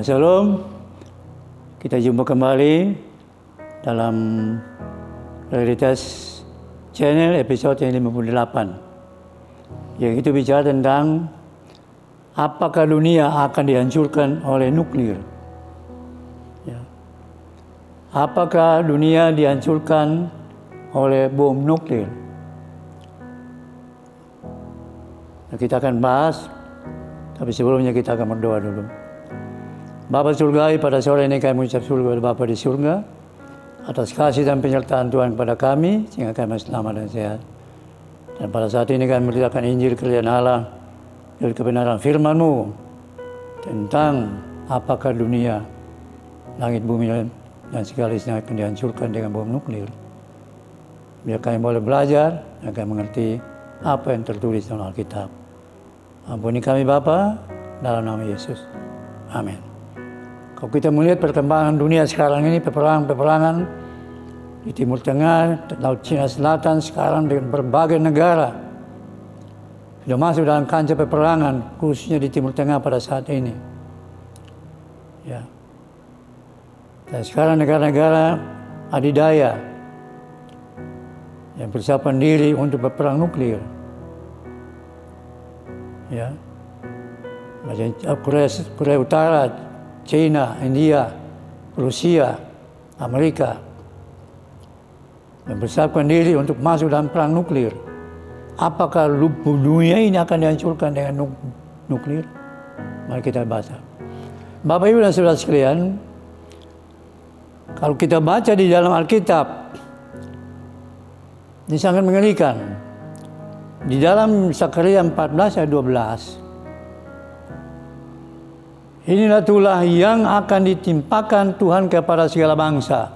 Shalom, kita jumpa kembali dalam Realitas Channel episode yang 58, yang itu bicara tentang apakah dunia akan dihancurkan oleh nuklir. Ya. Apakah dunia dihancurkan oleh bom nuklir? Nah, kita akan bahas, tapi sebelumnya kita akan berdoa dulu. Bapa Surgawi, pada sore ini kami mengucap syukur kepada Bapa di surga atas kasih dan penyertaan Tuhan kepada kami sehingga kami selamat dan sehat. Dan pada saat ini kami memberitakan Injil kerajaan Allah dari kebenaran firman-Mu tentang apakah dunia, langit, bumi dan segala isinya akan dihancurkan dengan bom nuklir. Biar kami boleh belajar dan kami mengerti apa yang tertulis dalam Alkitab. Ampuni kami Bapa, dalam nama Yesus. Amin. Kalau kita melihat perkembangan dunia sekarang ini, peperangan di Timur Tengah, Laut Cina Selatan sekarang dengan berbagai negara sudah masuk dalam kancah peperangan, khususnya di Timur Tengah pada saat ini. Ya. Dan sekarang negara-negara adidaya yang persiapan diri untuk berperang nuklir. Ya. Macam Korea Utara, China, India, Rusia, Amerika mempersiapkan diri untuk masuk dalam perang nuklir. Apakah dunia ini akan dihancurkan dengan nuklir? Mari kita baca. Bapak, Ibu, dan saudara sekalian, kalau kita baca di dalam Alkitab, ini sangat mengerikan. Di dalam Zakaria 14 ayat 12, inilah tulah yang akan ditimpakan Tuhan kepada segala bangsa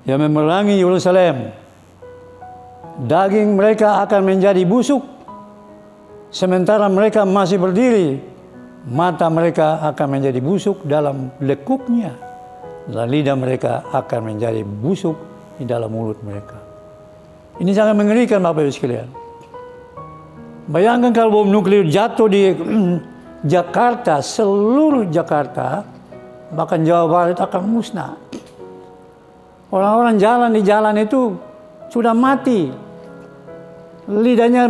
yang memerangi Yerusalem. Daging mereka akan menjadi busuk, sementara mereka masih berdiri. Mata mereka akan menjadi busuk dalam lekuknya, dan lidah mereka akan menjadi busuk di dalam mulut mereka. Ini sangat mengerikan Bapak Ibu sekalian. Bayangkan kalau bom nuklir jatuh di Jakarta, seluruh Jakarta, bahkan Jawa Barat akan musnah. Orang-orang jalan di jalan itu sudah mati. Lidahnya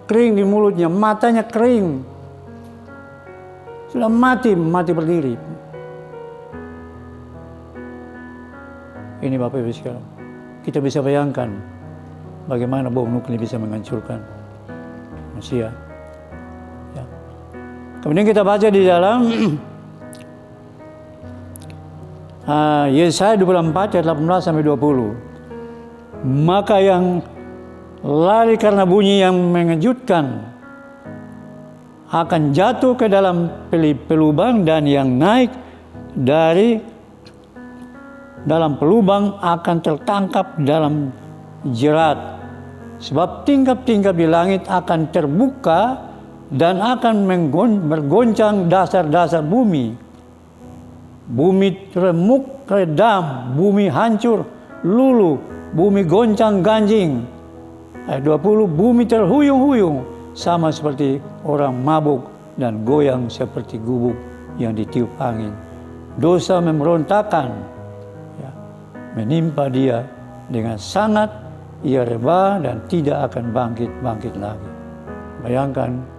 kering di mulutnya, matanya kering. Sudah mati berdiri. Ini Bapak Ibu sekalian, kita bisa bayangkan bagaimana bom nuklir bisa menghancurkan manusia. Kemudian kita baca di dalam Yesaya 24 ayat 18 sampai 20. Maka yang lari karena bunyi yang mengejutkan akan jatuh ke dalam pelubang, dan yang naik dari dalam pelubang akan tertangkap dalam jerat. Sebab tingkap-tingkap di langit akan terbuka dan akan bergoncang dasar-dasar bumi. Bumi remuk redam, bumi hancur luluh, bumi goncang ganjing. Ayat 20, bumi terhuyung-huyung sama seperti orang mabuk dan goyang seperti gubuk yang ditiup angin. Dosa memberontakan, ya, menimpa dia dengan sangat, ia rebah dan tidak akan bangkit lagi. Bayangkan,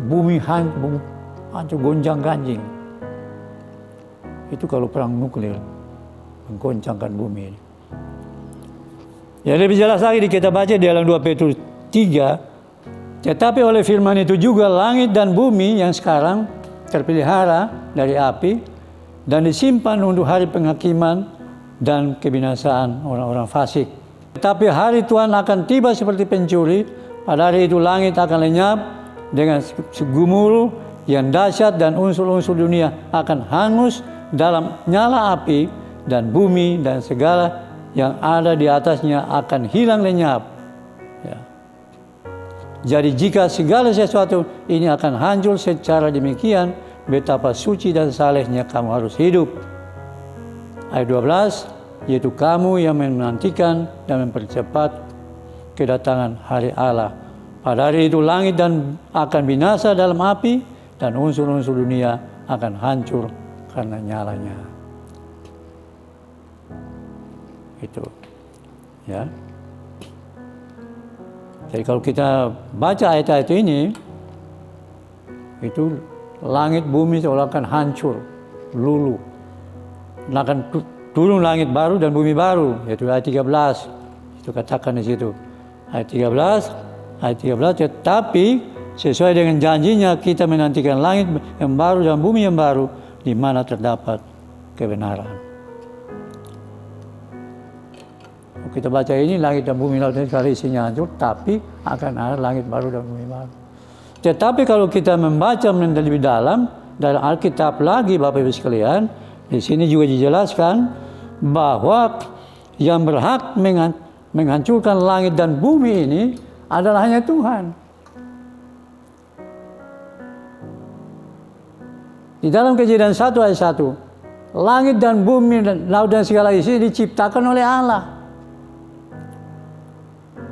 bumi hancur gonjang ganjing. Itu kalau perang nuklir menggoncangkan bumi ini. Ya, lebih jelas lagi kita baca di dalam 2 Petrus 3. Tetapi oleh firman itu juga langit dan bumi yang sekarang terpelihara dari api dan disimpan untuk hari penghakiman dan kebinasaan orang-orang fasik. Tetapi hari Tuhan akan tiba seperti pencuri. Pada hari itu langit akan lenyap dengan gemuruh yang dahsyat, dan unsur-unsur dunia akan hangus dalam nyala api, dan bumi dan segala yang ada di atasnya akan hilang lenyap. Ya. Jadi jika segala sesuatu ini akan hancur secara demikian, betapa suci dan salehnya kamu harus hidup. Ayat 12, yaitu kamu yang menantikan dan mempercepat kedatangan hari Allah. Pada hari itu langit dan akan binasa dalam api, dan unsur-unsur dunia akan hancur karena nyalanya. Itu, ya. Jadi kalau kita baca ayat-ayat ini, itu langit bumi seolah akan hancur, luluh. Akan turun langit baru dan bumi baru, yaitu ayat 13. Itu katakan di situ. Ayat 13, tetapi sesuai dengan janjinya kita menantikan langit yang baru dan bumi yang baru di mana terdapat kebenaran. Kita baca ini, langit dan bumi laut ini sekali isinya hancur, tapi akan ada langit baru dan bumi baru. Tetapi kalau kita membaca lebih dalam Alkitab lagi, Bapak Ibu sekalian, di sini juga dijelaskan bahwa yang berhak menghancurkan langit dan bumi ini adalah hanya Tuhan. Di dalam Kejadian 1 ayat 1, langit dan bumi dan laut dan segala isi diciptakan oleh Allah.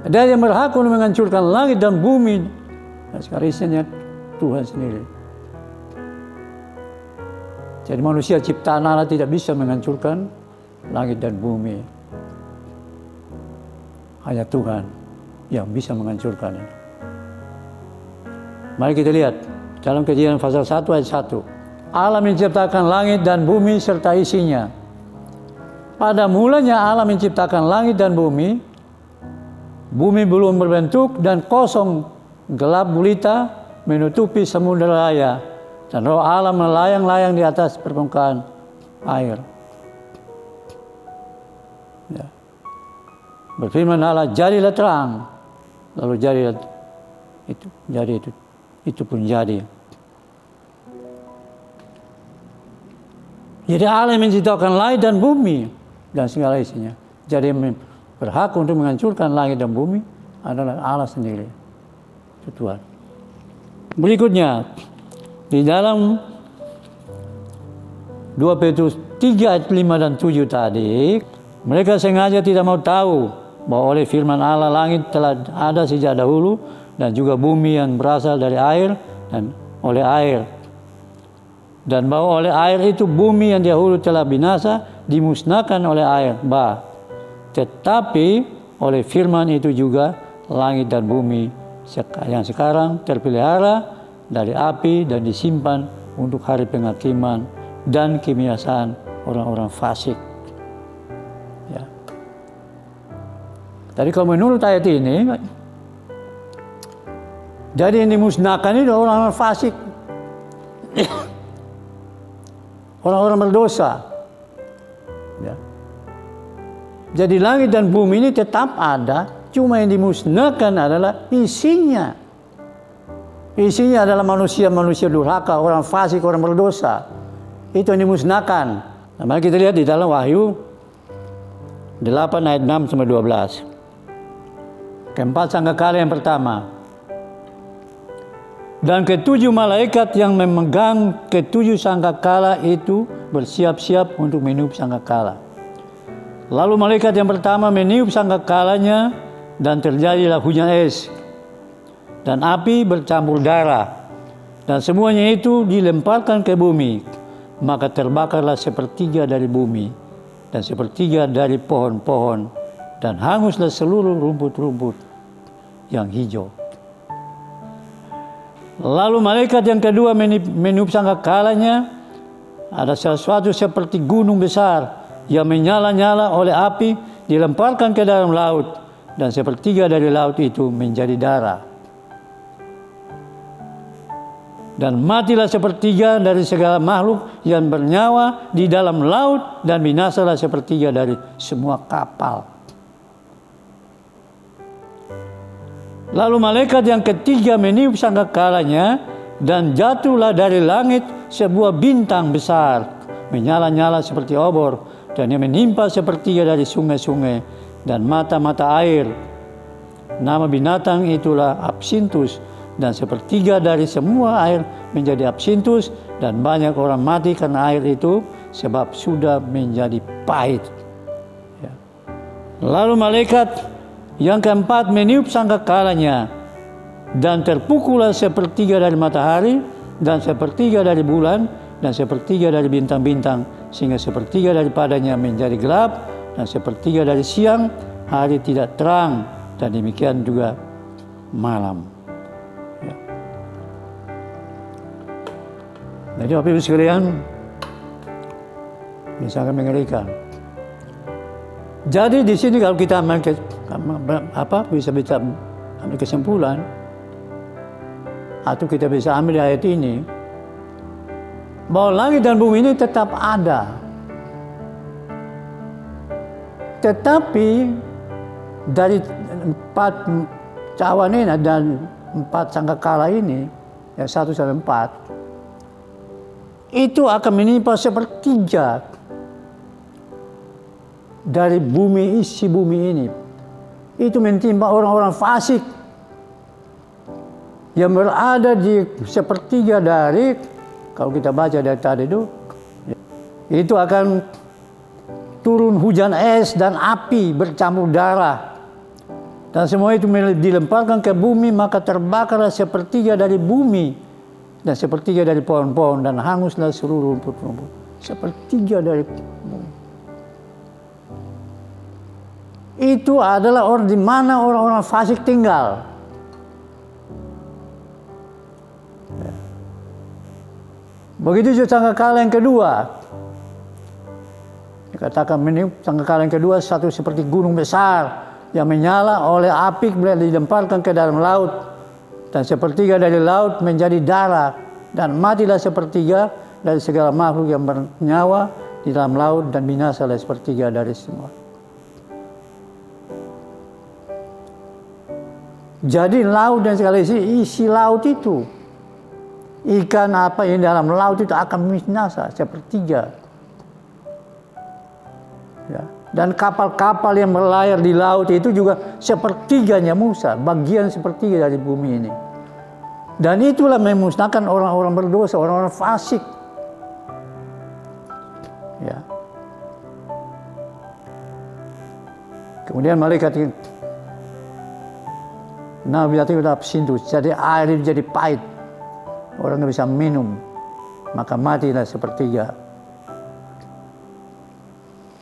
Dan yang berhak untuk menghancurkan langit dan bumi dan segala isinya Tuhan sendiri. Jadi manusia ciptaan Allah tidak bisa menghancurkan langit dan bumi. Hanya Tuhan yang bisa menghancurkannya. Mari kita lihat dalam Kejadian pasal 1 ayat 1. Allah menciptakan langit dan bumi serta isinya. Pada mulanya Allah menciptakan langit dan bumi. Bumi belum berbentuk dan kosong, gelap gulita menutupi samudera raya. Dan roh Allah melayang-layang di atas permukaan air. Ya. Berfirman Allah, jadilah terang. Lalu jadilah itu pun jadi. Jadi Allah yang menciptakan langit dan bumi dan segala isinya. Jadi berhak untuk menghancurkan langit dan bumi adalah Allah sendiri. Itu Tuhan. Berikutnya, di dalam 2 Petrus 3 ayat 5 dan 7 tadi, mereka sengaja tidak mau tahu bahwa oleh firman Allah langit telah ada sejak dahulu dan juga bumi yang berasal dari air dan oleh air. Dan bahwa oleh air itu bumi yang dahulu telah binasa dimusnahkan oleh air. Tetapi oleh firman itu juga langit dan bumi yang sekarang terpelihara dari api dan disimpan untuk hari penghakiman dan kebinasaan orang-orang fasik. Ya. Tadi kalau menurut ayat ini, jadi yang dimusnahkan itu orang-orang fasik, orang-orang berdosa. Ya. Jadi langit dan bumi ini tetap ada, cuma yang dimusnahkan adalah isinya. Isinya adalah manusia-manusia durhaka, orang fasik, orang berdosa. Itu yang dimusnahkan. Nah, mari kita lihat di dalam Wahyu 8 ayat 6 sampai 12. Keempat sangkakala yang pertama. Dan ketujuh malaikat yang memegang ketujuh sangkakala itu bersiap-siap untuk meniup sangkakala. Lalu malaikat yang pertama meniup sangkakalanya dan terjadilah hujan es dan api bercampur darah dan semuanya itu dilemparkan ke bumi. Maka terbakarlah sepertiga dari bumi dan sepertiga dari pohon-pohon dan hanguslah seluruh rumput-rumput yang hijau. Lalu malaikat yang kedua meniup sangkakalanya, ada sesuatu seperti gunung besar yang menyala-nyala oleh api dilemparkan ke dalam laut dan sepertiga dari laut itu menjadi darah. Dan matilah sepertiga dari segala makhluk yang bernyawa di dalam laut dan binasalah sepertiga dari semua kapal. Lalu malaikat yang ketiga meniup sangkakalanya dan jatuhlah dari langit sebuah bintang besar menyala-nyala seperti obor dan yang menimpa sepertiga dari sungai-sungai dan mata-mata air. Nama binatang itulah Absintus dan sepertiga dari semua air menjadi absintus dan banyak orang mati karena air itu sebab sudah menjadi pahit. Ya. Lalu malaikat yang keempat meniup sangkakalanya dan terpukullah sepertiga dari matahari dan sepertiga dari bulan dan sepertiga dari bintang-bintang, sehingga sepertiga daripadanya menjadi gelap, dan sepertiga dari siang hari tidak terang, dan demikian juga malam. Ya. Jadi Bapak Ibu sekalian, ini sangat mengerikan. Jadi di sini kalau kita bisa ambil kesimpulan, atau kita bisa ambil ayat ini, bahwa langit dan bumi ini tetap ada. Tetapi dari 4 cawan ini dan 4 sangkakala ini, yang 1 sampai 4, itu akan menimpa sepertiga dari bumi, isi bumi ini. Itu menimpa orang-orang fasik yang berada di sepertiga dari, kalau kita baca dari tadi itu akan turun hujan es dan api bercampur darah, dan semua itu dilemparkan ke bumi, maka terbakarlah sepertiga dari bumi dan sepertiga dari pohon-pohon, dan hanguslah seluruh rumput-rumput. Sepertiga dari bumi. Itu adalah di mana orang-orang fasik tinggal. Begitu juga sangkakala yang kedua. Dikatakan sangkakala yang kedua satu seperti gunung besar yang menyala oleh api, kemudian dilemparkan ke dalam laut, dan sepertiga dari laut menjadi darah, dan matilah sepertiga dari segala makhluk yang bernyawa di dalam laut, dan binasalah sepertiga dari semua. Jadi laut dan segala isi laut itu, ikan apa yang dalam laut itu akan binasa sepertiga. Ya. Dan kapal-kapal yang berlayar di laut itu juga sepertiganya Musa, bagian sepertiga dari bumi ini. Dan itulah memusnahkan orang-orang berdosa, orang-orang fasik. Ya. Kemudian malaikat Nabi itu dapat sintu, jadi air itu jadi pahit, orang nggak bisa minum, maka matilah sepertiga.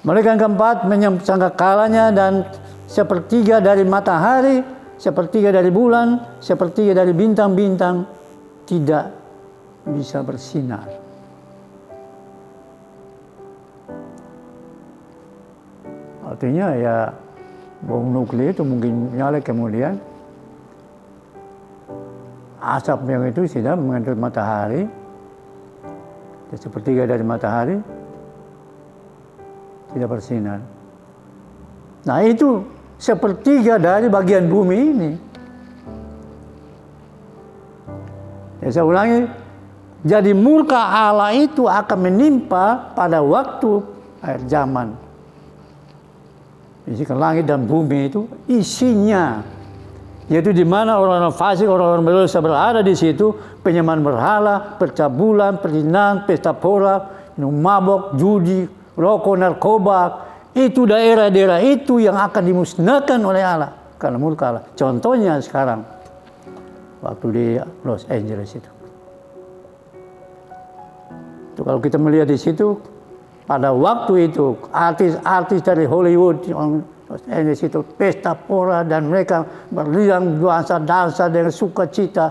Malaikat keempat sangkakalanya dan sepertiga dari matahari, sepertiga dari bulan, sepertiga dari bintang-bintang tidak bisa bersinar. Artinya ya bom nuklir itu mungkin nyala, kemudian asap yang itu sudah mengandung matahari, sepertiga dari matahari tidak bersinar. Nah itu sepertiga dari bagian bumi ini. Ya, saya ulangi, jadi murka Allah itu akan menimpa pada waktu akhir zaman. Isi langit dan bumi itu isinya, yaitu di mana orang-orang fasik, orang-orang berdosa berada di situ, penyembahan berhala, percabulan, perzinaan, pesta pora, minum mabok, judi, rokok, narkoba. Itu daerah-daerah itu yang akan dimusnahkan oleh Allah karena murka Allah. Contohnya sekarang waktu di Los Angeles itu. Itu kalau kita melihat di situ, pada waktu itu artis-artis dari Hollywood Los Angeles itu pesta pora, dan mereka berliang dansa dengan sukacita,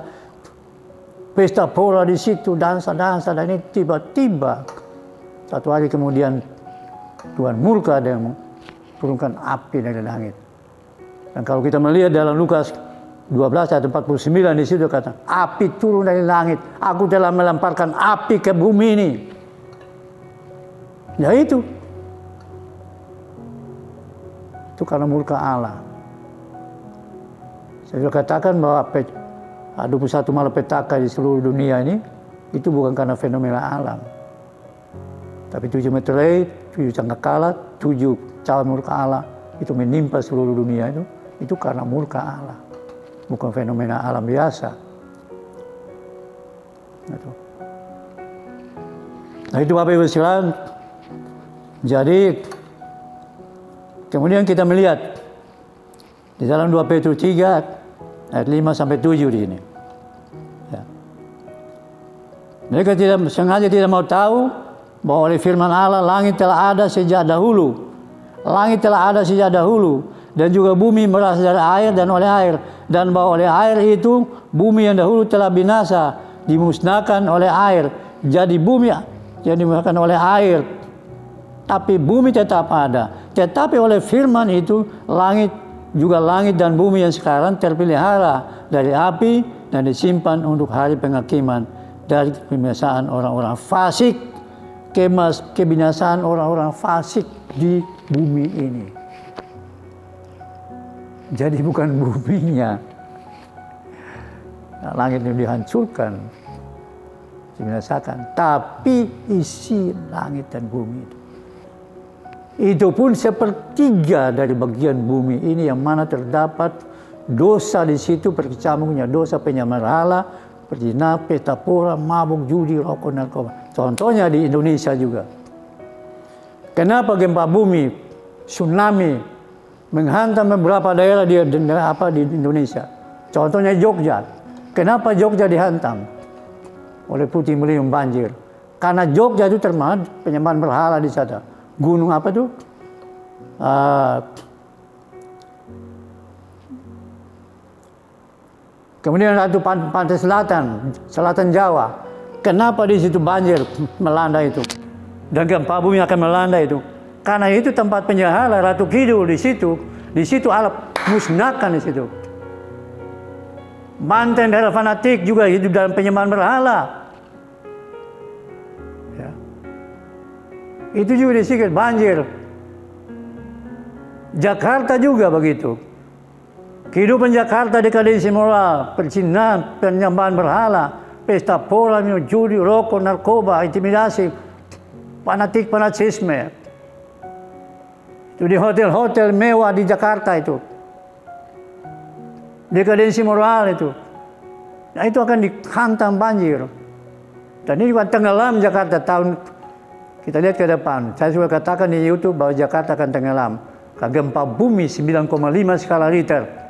pesta pora di situ, dansa, dan ini tiba-tiba satu hari kemudian Tuhan murka dan turunkan api dari langit. Dan kalau kita melihat dalam Lukas 12 ayat 49 di situ kata, api turun dari langit, aku telah melemparkan api ke bumi ini. Ya itu karena murka Allah. Saya sudah katakan bahwa 21 malapetaka di seluruh dunia ini itu bukan karena fenomena alam, tapi 7 meteorit, 7 sangkakala, 7 cawan murka Allah itu menimpa seluruh dunia itu karena murka Allah, bukan fenomena alam biasa. Nah itu Bapak Ibu sekalian. Jadi kemudian kita melihat di dalam 2 Petrus 3 ayat 5 sampai 7 di sini. Ya. Mereka sengaja tidak mau tahu bahwa oleh firman Allah langit telah ada sejak dahulu. Langit telah ada sejak dahulu dan juga bumi berasal dari air dan oleh air, dan bahwa oleh air itu bumi yang dahulu telah binasa dimusnahkan oleh air. Jadi bumi yang dimusnahkan oleh air, tapi bumi tetap ada. Tetapi oleh firman itu langit dan bumi yang sekarang terpelihara dari api dan disimpan untuk hari penghakiman dari kebinasaan orang-orang fasik, kebinasaan orang-orang fasik di bumi ini. Jadi bukan buminya, langit itu dihancurkan, dibinasakan, tapi isi langit dan bumi itu. Itu pun sepertiga dari bagian bumi ini yang mana terdapat dosa di situ, berkecamuknya dosa penyembah berhala, berzina, pesta pora, mabuk, judi, rokok, narkoba. Contohnya di Indonesia juga. Kenapa gempa bumi, tsunami menghantam beberapa daerah di Indonesia? Contohnya Jogja. Kenapa Jogja dihantam oleh puting beliung banjir? Karena Jogja itu termasuk penyembahan berhala di sana. Gunung apa tuh? Kemudian Ratu Pantai Selatan Jawa. Kenapa di situ banjir melanda itu? Dan gempa bumi akan melanda itu. Karena itu tempat penjahala Ratu Kidul di situ. Di situ Allah musnahkan di situ. Banten daerah fanatik juga hidup dalam penyembahan berhala. Ya. Itu juga disikir banjir. Jakarta juga begitu. Kehidupan Jakarta dekadensi moral, perzinahan, penyembahan berhala, pesta pora, minum judi, rokok, narkoba, intimidasi, fanatisme. Itu di hotel-hotel mewah di Jakarta itu. Dekadensi moral itu. Nah, itu akan dihantam banjir. Dan ini juga tenggelam Jakarta tahun, kita lihat ke depan. Saya sudah katakan di YouTube bahwa Jakarta akan tenggelam. Gempa bumi 9,5 skala Richter.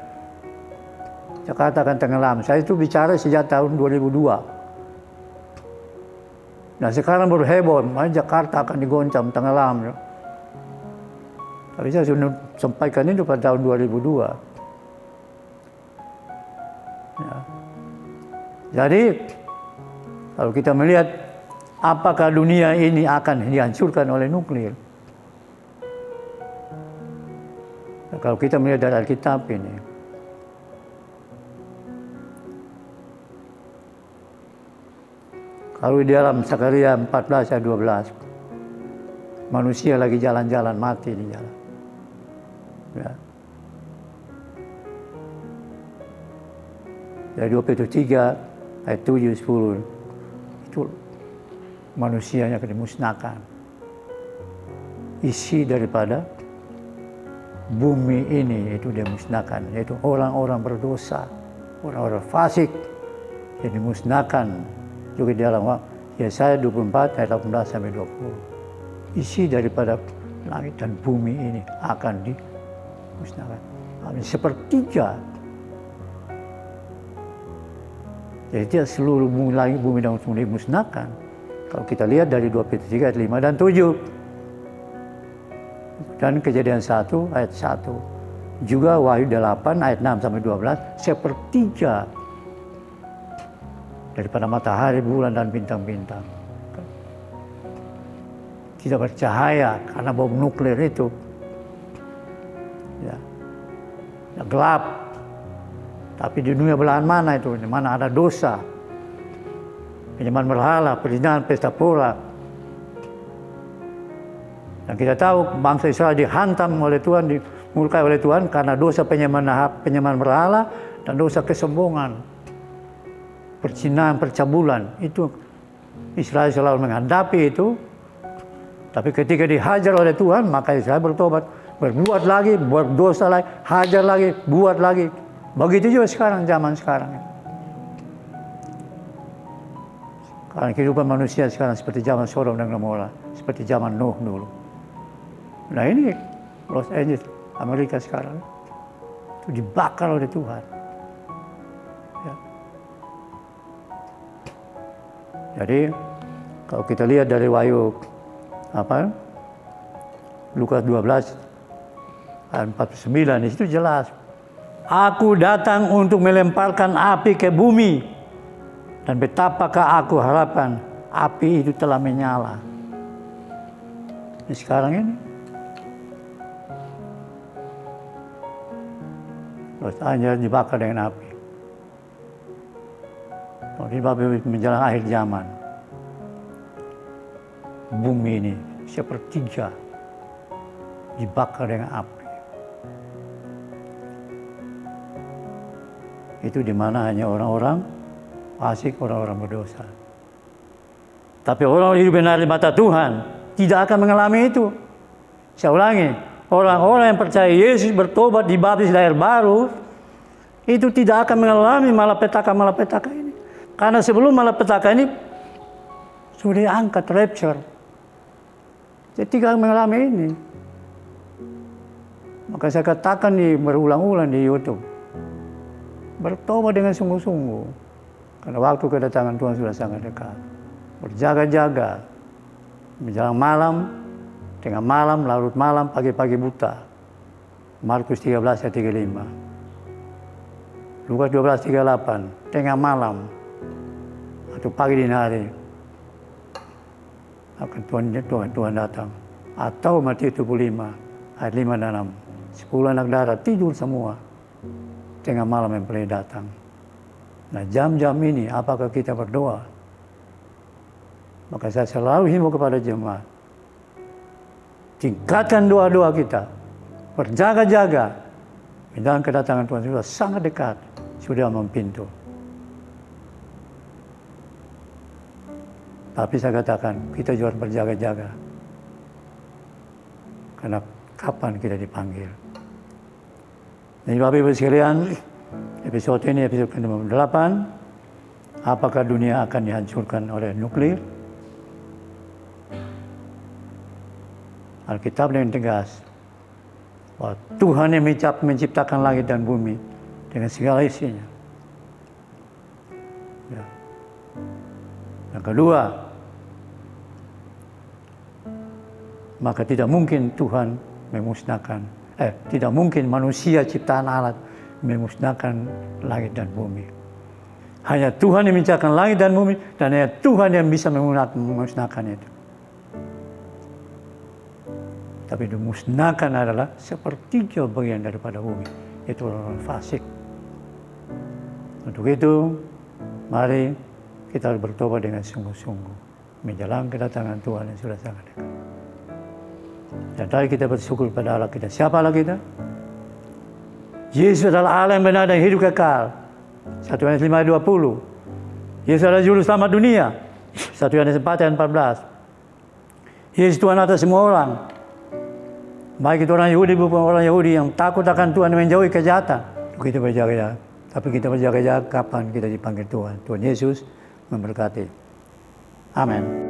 Jakarta akan tenggelam. Saya itu bicara sejak tahun 2002. Nah sekarang baru heboh, Jakarta akan digoncang, tenggelam. Tapi saya sudah sampaikan itu pada tahun 2002. Ya. Jadi, kalau kita melihat apakah dunia ini akan dihancurkan oleh nuklir? Nah, kalau kita melihat dari Alkitab ini, kalau di dalam Zakaria 14 ayat 12, manusia lagi jalan-jalan mati di jalan. Ya. Dari 2 Petrus 3 ayat 7, 10, itu manusianya akan dimusnahkan. Isi daripada bumi ini itu dimusnahkan, yaitu orang-orang berdosa, orang-orang fasik yang dimusnahkan. Juga di dalam Yesaya 24 ayat 18 sampai 20. Isi daripada langit dan bumi ini akan dimusnahkan. Sepertiga. Jadi tidak seluruh bumi dan bumi dimusnahkan. Kalau kita lihat dari 2 Petrus 3 ayat 5 dan 7. Dan Kejadian 1 ayat 1. Juga Wahyu 8 ayat 6 sampai 12. Sepertiga daripada matahari, bulan, dan bintang-bintang. Tidak bercahaya karena bom nuklir itu. Ya. Gelap. Tapi di dunia belahan mana itu? Di mana ada dosa. Penyembahan berhala, perzinahan, pesta pora. Dan kita tahu bangsa Israel dihantam oleh Tuhan, dimurkai oleh Tuhan karena dosa penyembahan berhala dan dosa kesombongan. Perzinahan, percabulan, itu Israel selalu menghadapi itu. Tapi ketika dihajar oleh Tuhan, maka Israel bertobat, berbuat lagi, berdosa lagi, hajar lagi, buat lagi. Begitu juga sekarang, zaman sekarang. Karena kehidupan manusia sekarang seperti zaman Sodom dan Gomora, seperti zaman Nuh dulu. Nah ini Los Angeles, Amerika sekarang, itu dibakar oleh Tuhan. Jadi kalau kita lihat dari Wahyu Lukas 12 ayat 49, di situ jelas. Aku datang untuk melemparkan api ke bumi, dan betapakah aku harapkan api itu telah menyala. Ini sekarang ini. Los Angeles dibakar dengan api. Ini menjelang akhir zaman. Bumi ini sepertiga dibakar dengan api. Itu di mana hanya orang-orang fasik, orang-orang berdosa. Tapi orang hidup benar di mata Tuhan tidak akan mengalami itu. Saya ulangi, orang-orang yang percaya Yesus, bertobat, dibaptis lahir baru, itu tidak akan mengalami malapetaka ini. Karena sebelum malapetaka ini sudah diangkat rapture. Jadi tidak mengalami ini. Maka saya katakan berulang-ulang di YouTube, bertobat dengan sungguh-sungguh. Karena waktu kedatangan Tuhan sudah sangat dekat. Berjaga-jaga. Menjelang malam, tengah malam, larut malam, pagi-pagi buta. Markus 13 ayat 35. Lukas 12 38. Tengah malam atau pagi dini hari akan Tuhan datang. Atau Matius 25 ayat 5 dan 6. 10 anak darah tidur semua. Tengah malam yang boleh datang. Nah, jam-jam ini apakah kita berdoa? Maka saya selalu himbau kepada jemaat, tingkatkan doa-doa kita, berjaga-jaga. Menjelang kedatangan Tuhan sudah sangat dekat, sudah mempintu. Tapi saya katakan, kita juga harus berjaga-jaga. Karena kapan kita dipanggil? Jadi Bapak Ibu sekalian, episode ini episode ke-8. Apakah dunia akan dihancurkan oleh nuklir? Alkitab dengan tegas bahwa Tuhan yang menciptakan langit dan bumi dengan segala isinya. Ya. Yang kedua, maka tidak mungkin Tuhan tidak mungkin manusia ciptaan Allah memusnahkan langit dan bumi. Hanya Tuhan yang menciptakan langit dan bumi, dan hanya Tuhan yang bisa memusnahkan itu. Tapi dimusnahkan adalah sepertiga bagian daripada bumi. Itu orang fasik. Untuk itu, mari kita bertobat dengan sungguh-sungguh. Menjelang kedatangan Tuhan yang sudah sangat dekat. Dan tadi kita bersyukur pada Allah kita. Siapa Allah kita? Yesus adalah Allah yang benar dan hidup kekal. 1 Yohanes 5 ayat 20. Yesus adalah juru selamat dunia. 1 Yohanes 4 ayat 14. Yesus Tuhan atas semua orang. Baik itu orang Yahudi maupun orang Yahudi yang takut akan Tuhan dan menjauhi kejahatan. Kita berjaga-jaga. Tapi kita berjaga-jaga kapan kita dipanggil Tuhan. Tuhan Yesus memberkati. Amin.